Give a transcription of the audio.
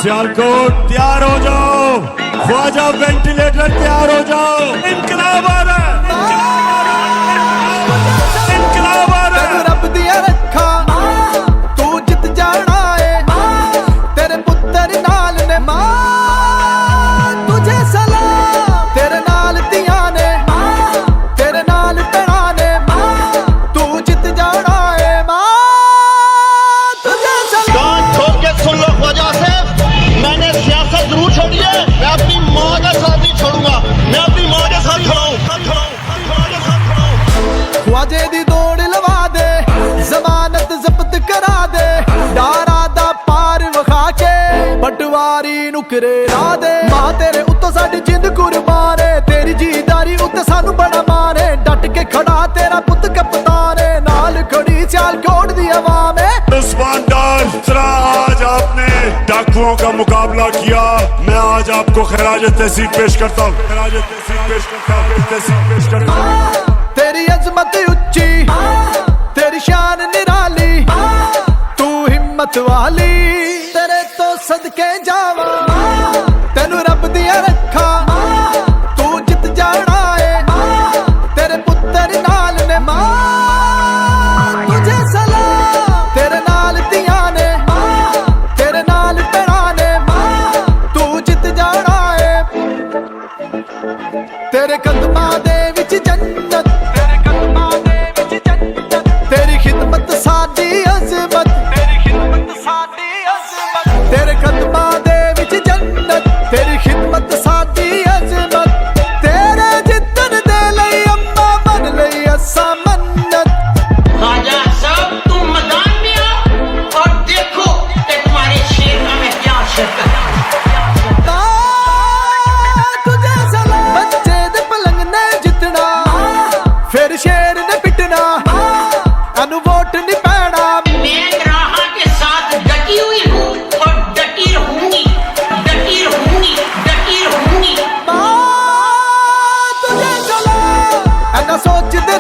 सियालकोट तैयार हो जाओ, ख्वाजा वेंटिलेटर तैयार हो जाओ। इनकलाब आ रहा है, इनकलाब आ रहा है। रब दिया रखा तू जित जाना है, तेरे पुत्र नाल ने मां तुझे सलाम, तेरे नाल दिया ने तेरे नाल भैणा ने तू जित जाना है मां तुझे सलाम। कान ठोक के सुन लो ख्वाजा से, मैंने सियासत जरूर छोड़ी है, मैं अपनी माँ का साथ नहीं छोड़ूंगा, मैं अपनी माँ के साथ खड़ा हूँ। ख्वाजे दी दौड़ लवा दे, जमानत जब्त करा दे, डारा दा पार विखा के पटवारी नुकरे ला दे। मां तेरे उत्तों साडी जिंद कुर्बान है, तेरी जीदारी उत्ते सानू बड़ा मान है। डट के खड़ा तेरा पुत कप्तान है, नाल खड़ी सियालकोट दी अवाम है। उस्मान डार, जरा आज आपने डाकुओं का मुकाबला किया, मैं आज आपको खराज तहसीन पेश करता हूँ, खराज तहसीन पेश करता हूँ, तहसीन पेश करता हूँ। तेरी अजमत उच्ची, तेरी शान निराली, तू हिम्मत वाली, तेरे तो सदके जावा, तेनू रब दिया रखा तू जित जाना है, तेरे पुत्र नाल ने मां तुझे सलाम, तेरे नाल दिया ने तेरे नाल भैणा ने तू जित जाना है। तेरे कदमां दे विच जन्नत, तेरे कदमां दे विच जन्नत, तेरी खिदमत साडी अज़मत, तेरी खिदमत साडी अज़मत, तेरे कदमां दे विच जन्नत, तेरी खिदमत साडी अज़मत, तेरे जितन दे लई अम्मा मन लई असा मन्नत। ख्वाजा साहब तुम मैदान में आओ और देखो कि तुम्हारे शेर का मैं क्या शिरकत। तुझे सलाम, बच्चे दे पलंग ने जितना, फिर शेर ने पिटना, अनु वोट नहीं पैना। मैं राह के साथ डटी हुई हूँ और डटी रहूंगी, डटी रहूंगी, डटी रहूंगी। तुझे सलाम, ऐना सोचते